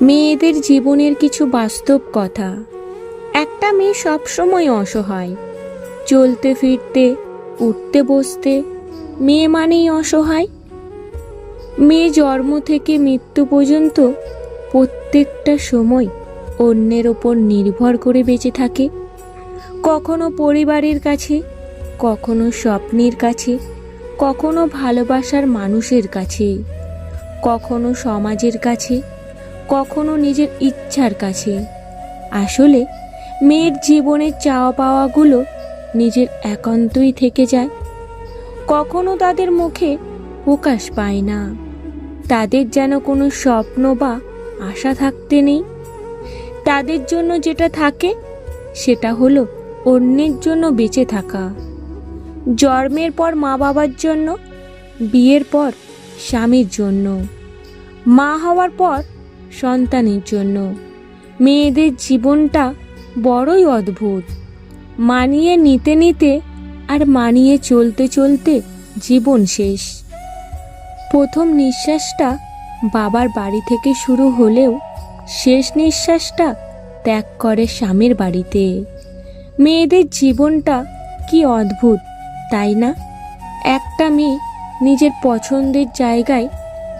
মেয়েদের জীবনের কিছু বাস্তব কথা। একটা মেয়ে সবসময় অসহায়, চলতে ফিরতে, উঠতে বসতে মেয়ে মানেই অসহায়। মেয়ে জন্ম থেকে মৃত্যু পর্যন্ত প্রত্যেকটা সময় অন্যের ওপর নির্ভর করে বেঁচে থাকে। কখনো পরিবারের কাছে, কখনো স্বপ্নের কাছে, কখনো ভালোবাসার মানুষের কাছে, কখনো সমাজের কাছে, কখনো নিজের ইচ্ছার কাছে। আসলে মেয়ের জীবনের চাওয়া পাওয়াগুলো নিজের একান্তই থেকে যায়, কখনো তাদের মুখে প্রকাশ পায় না। তাদের যেন কোনো স্বপ্ন বা আশা থাকতে নেই। তাদের জন্য যেটা থাকে সেটা হলো অন্যের জন্য বেঁচে থাকা। জন্মের পর মা বাবার জন্য, বিয়ের পর স্বামীর জন্য, মা হওয়ার পর সন্তানের জন্য। মেয়েদের জীবনটা বড়ই অদ্ভুত। মানিয়ে নিতে নিতে আর মানিয়ে চলতে চলতে জীবন শেষ। প্রথম নিঃশ্বাসটা বাবার বাড়ি থেকে শুরু হলেও শেষ নিঃশ্বাসটা ত্যাগ করে স্বামীর বাড়িতে। মেয়েদের জীবনটা কি অদ্ভুত, তাই না? একটা মেয়ে নিজের পছন্দের জায়গায়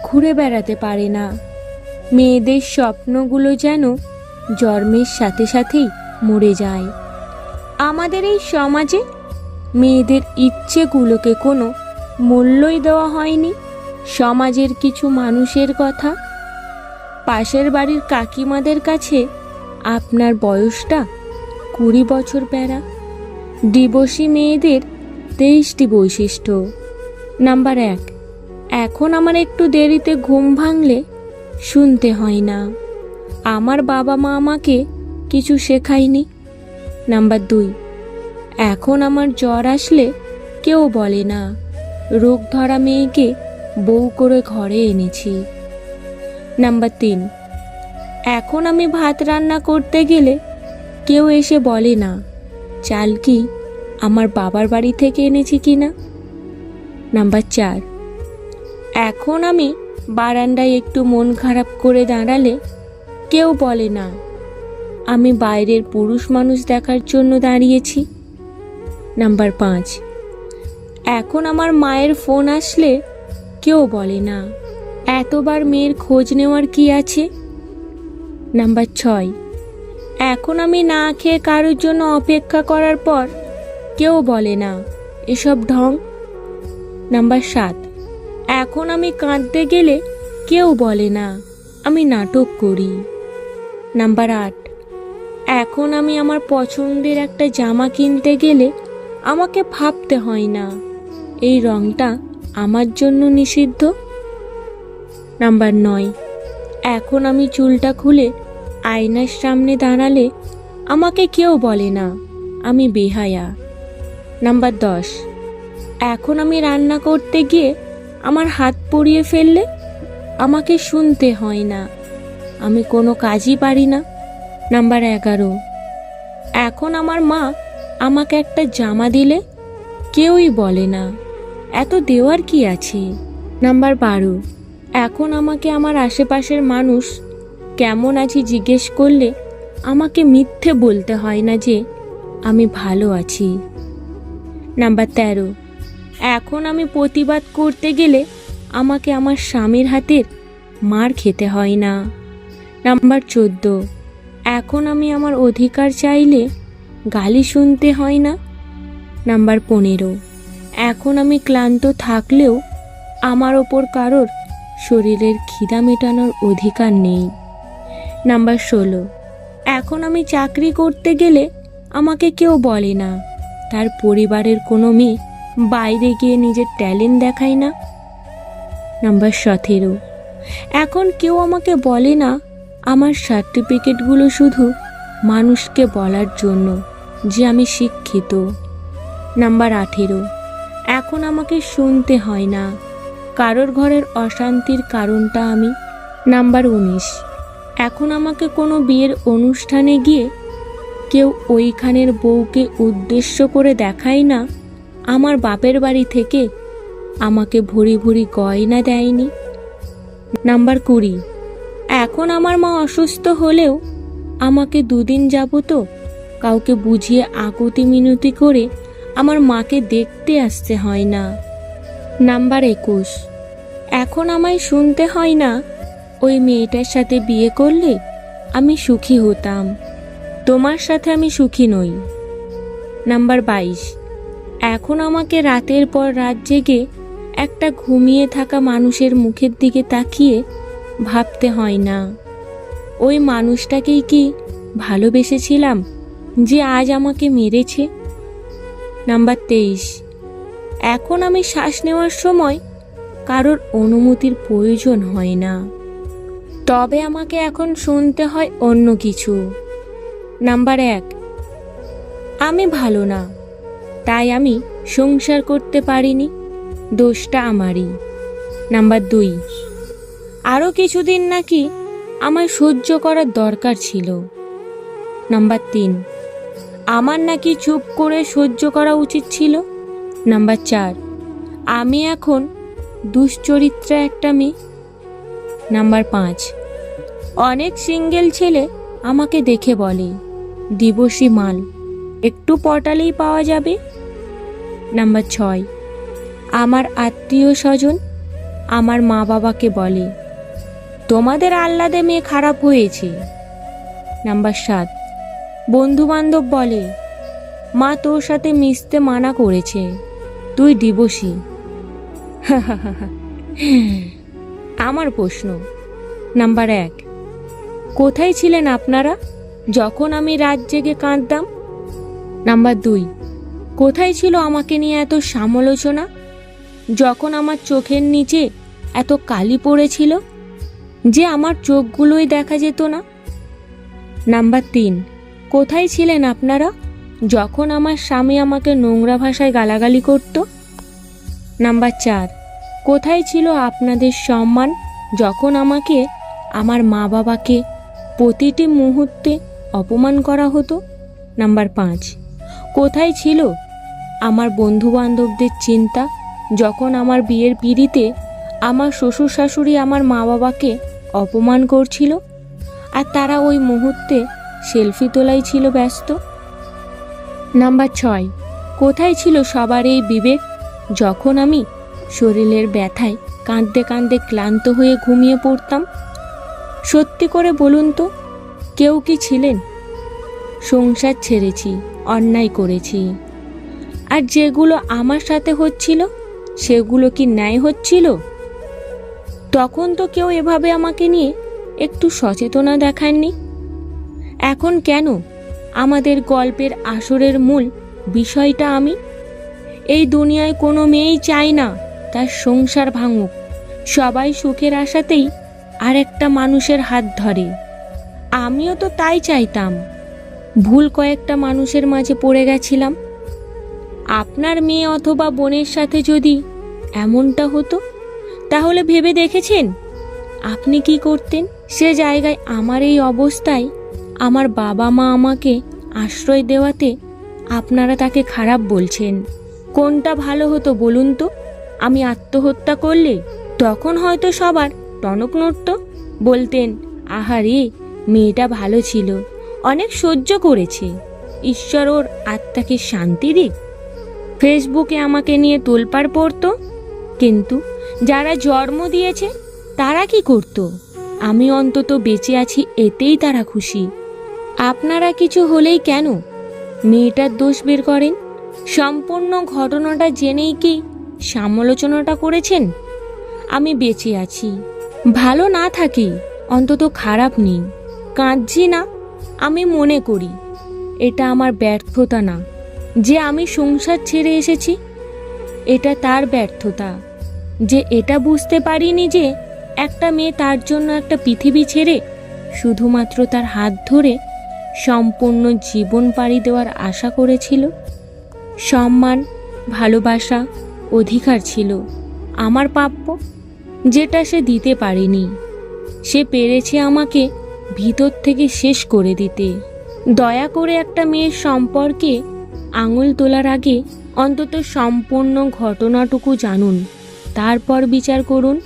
ঘুরে বেড়াতে পারে না। মেয়েদের স্বপ্নগুলো যেন জন্মের সাথে সাথেই মরে যায়। আমাদের এই সমাজে মেয়েদের ইচ্ছেগুলোকে কোনো মূল্যই দেওয়া হয়নি। সমাজের কিছু মানুষের কথা, পাশের বাড়ির কাকিমাদের কাছে আপনার বয়সটা 20 বছর প্যারা। ডিভোর্সি মেয়েদের 23টি বৈশিষ্ট্য। নাম্বার 1, এখন আমার একটু দেরিতে ঘুম ভাঙলে শুনতে হয় না, আমার বাবা মা আমাকে কিছু শেখায়নি। নাম্বার 2, এখন আমার জ্বর আসলে কেউ বলে না, রোগ ধরা মেয়েকে বউ করে ঘরে এনেছি। নাম্বার 3, এখন আমি ভাত রান্না করতে গেলে কেউ এসে বলে না, চাল কি আমার বাবার বাড়ি থেকে এনেছি কিনা। নাম্বার 4, এখন আমি বারান্দায় একটু মন খারাপ করে দাঁড়ালে কেউ বলে না, আমি বাইরের পুরুষ মানুষ দেখার জন্য দাঁড়িয়েছি। নাম্বার 5, এখন আমার মায়ের ফোন আসলে কেউ বলে না, এতবার মেয়ের খোঁজ নেওয়ার কি আছে। নাম্বার 6, এখন আমি না খেয়ে কারোর জন্য অপেক্ষা করার পর কেউ বলে না, এসব ঢং। নাম্বার 7, এখন আমি কাঁদতে গেলে কেউ বলে না, আমি নাটক করি। নাম্বার 8, এখন আমি আমার পছন্দের একটা জামা কিনতে গেলে আমাকে ভাবতে হয় না, এই রঙটা আমার জন্য নিষিদ্ধ। নাম্বার 9, এখন আমি চুলটা খুলে আয়নার সামনে দাঁড়ালে আমাকে কেউ বলে না, আমি বেহায়া। নাম্বার 10, এখন আমি রান্না করতে গিয়ে আমার হাত পুড়িয়ে ফেললে আমাকে শুনতে হয় না, আমি কোনো কাজই পারি না। নাম্বার 11, এখন আমার মা আমাকে একটা জামা দিলে কেউই বলে না, এত দেওয়ার কি আছে। নাম্বার 12, এখন আমাকে আমার আশেপাশের মানুষ কেমন আছি জিজ্ঞেস করলে আমাকে মিথ্যে বলতে হয় না যে আমি ভালো আছি। নাম্বার 13, এখন আমি প্রতিবাদ করতে গেলে আমাকে আমার স্বামীর হাতের মার খেতে হয় না। নাম্বার 14, এখন আমি আমার অধিকার চাইলে গালি শুনতে হয় না। নাম্বার 15, এখন আমি ক্লান্ত থাকলেও আমার ওপর কারোর শরীরের খিদা মেটানোর অধিকার নেই। নাম্বার 16, এখন আমি চাকরি করতে গেলে আমাকে কেউ বলে না, তার পরিবারের কোনো মেয়ে বাইরে গিয়ে নিজের ট্যালেন্ট দেখায় না। নাম্বার 17, এখন কেউ আমাকে বলে না, আমার সার্টিফিকেটগুলো শুধু মানুষকে বলার জন্য যে আমি শিক্ষিত। নাম্বার 18, এখন আমাকে শুনতে হয় না, কারোর ঘরের অশান্তির কারণটা আমি। নাম্বার 19, এখন আমাকে কোনো বিয়ের অনুষ্ঠানে গিয়ে কেউ ওইখানের বউকে উদ্দেশ্য করে দেখায় না, আমার বাপের বাড়ি থেকে আমাকে ভরি ভরি গয়না দেয়নি। নাম্বার 20, এখন আমার মা অসুস্থ হলেও আমাকে 2 দিন যাবত কাউকে বুঝিয়ে আকুতি মিনতি করে আমার মাকে দেখতে আসতে হয় না। নাম্বার 21, এখন আমায় শুনতে হয় না ওই মেয়েটার সাথে বিয়ে করলে আমি সুখী হতাম, তোমার সাথে আমি সুখী নই। নাম্বার 22, এখন আমাকে রাতের পর রাত জেগে একটা ঘুমিয়ে থাকা মানুষের মুখের দিকে তাকিয়ে ভাবতে হয় না ওই মানুষটাকেই কি ভালোবেসেছিলাম যে আজ আমাকে মেরেছে। নাম্বার 23, এখন আমি শ্বাস নেওয়ার সময় কারোর অনুমতির প্রয়োজন হয় না, তবে আমাকে এখন শুনতে হয় অন্য কিছু। নাম্বার 1, আমি ভালো না, তাই আমি সংসার করতে পারিনি, দোষটা আমারই। নাম্বার 2, আরও কিছুদিন নাকি আমায় সহ্য করার দরকার ছিল। নাম্বার 3, আমার নাকি চুপ করে সহ্য করা উচিত ছিল। নাম্বার 4, আমি এখন দুশ্চরিত্রা একটা মেয়ে। নাম্বার 5, অনেক সিঙ্গেল ছেলে আমাকে দেখে বলে দিবসী মাল, একটু পটালেই পাওয়া যাবে। নাম্বার 6, আমার আত্মীয় স্বজন আমার মা বাবাকে বলে তোমাদের আহ্লাদে মেয়ে খারাপ হয়েছে। নাম্বার 7, বন্ধু বান্ধব বলে মা তোর সাথে মিশতে মানা করেছে, তুই ডিভোর্সি। আমার প্রশ্ন। নাম্বার 1, কোথায় ছিলেন আপনারা যখন আমি রাত জেগে কাঁদতাম? নাম্বার 2, কোথায় ছিল আমাকে নিয়ে এত সমালোচনা যখন আমার চোখের নিচে এত কালি পড়েছিল যে আমার চোখগুলোই দেখা যেত না? নাম্বার 3, কোথায় ছিলেন আপনারা যখন আমার স্বামী আমাকে নোংরা ভাষায় গালাগালি করত? নাম্বার 4, কোথায় ছিল আপনাদের সম্মান যখন আমাকে আমার মা বাবাকে প্রতিটি মুহূর্তে অপমান করা হতো? নাম্বার 5, কোথায় ছিল আমার বন্ধু বান্ধবদের চিন্তা যখন আমার বিয়ের পিঁড়িতে আমার শ্বশুর শাশুড়ি আমার মা বাবাকে অপমান করছিল আর তারা ওই মুহূর্তে সেলফি তোলাই ছিল ব্যস্ত? নাম্বার 6, কোথায় ছিল সবার এই বিবেক যখন আমি শরীরের ব্যথায় কাঁদতে কাঁদতে ক্লান্ত হয়ে ঘুমিয়ে পড়তাম? সত্যি করে বলুন তো, কেউ কি ছিলেন? সংসার ছেড়েছি, অন্যায় করেছি, আর যেগুলো আমার সাথে হচ্ছিল সেগুলো কি ন্যায় হচ্ছিল? তখন তো কেউ এভাবে আমাকে নিয়ে একটু সচেতনা দেখাননি। এখন কেন আমাদের গল্পের আসরের মূল বিষয়টা আমি? এই দুনিয়ায় কোনো মেয়েই চায় না তার সংসার ভাঙুক, সবাই সুখের আশাতেই আর একটা মানুষের হাত ধরে। আমিও তো তাই চাইতাম, ভুল কয়েকটা মানুষের মাঝে পড়ে গেছিলাম। আপনার মেয়ে অথবা বোনের সাথে যদি এমনটা হতো তাহলে ভেবে দেখেছেন আপনি কি করতেন? সে জায়গায় আমার এই অবস্থায় আমার বাবা মা আমাকে আশ্রয় দেওয়াতে আপনারা তাকে খারাপ বলছেন। কোনটা ভালো হতো বলুন তো? আমি আত্মহত্যা করলে তখন হয়তো সবার টনক নড়ত, বলতেন আহারে মেয়েটা ভালো ছিল, অনেক সহ্য করেছে, ঈশ্বর ওর আত্মাকে শান্তি দিক। ফেসবুকে আমাকে নিয়ে তোলপাড় পড়তো, কিন্তু যারা জন্ম দিয়েছে তারা কি করত? আমি অন্তত বেঁচে আছি এতেই তারা খুশি। আপনারা কিছু হলেই কেন মেয়েটার দোষ বের করেন? সম্পূর্ণ ঘটনাটা জেনেই কি সমালোচনাটা করেছেন? আমি বেঁচে আছি, ভালো না থাকি অন্তত খারাপ নেই, কাঁদছি না। আমি মনে করি এটা আমার ব্যর্থতা না যে আমি সংসার ছেড়ে এসেছি, এটা তার ব্যর্থতা যে এটা বুঝতে পারিনি যে একটা মেয়ে তার জন্য একটা পৃথিবী ছেড়ে শুধুমাত্র তার হাত ধরে সম্পূর্ণ জীবন পাড়ি দেওয়ার আশা করেছিল। সম্মান, ভালোবাসা, অধিকার ছিল আমার প্রাপ্য, যেটা সে দিতে পারেনি। সে পেরেছে আমাকে ভিতর থেকে শেষ করে দিতে। দয়া করে একটা মেয়ের সম্পর্কে আঙুল তোলার আগে অন্তত সম্পূর্ণ ঘটনাটুকু জানুন, তারপর বিচার করুন।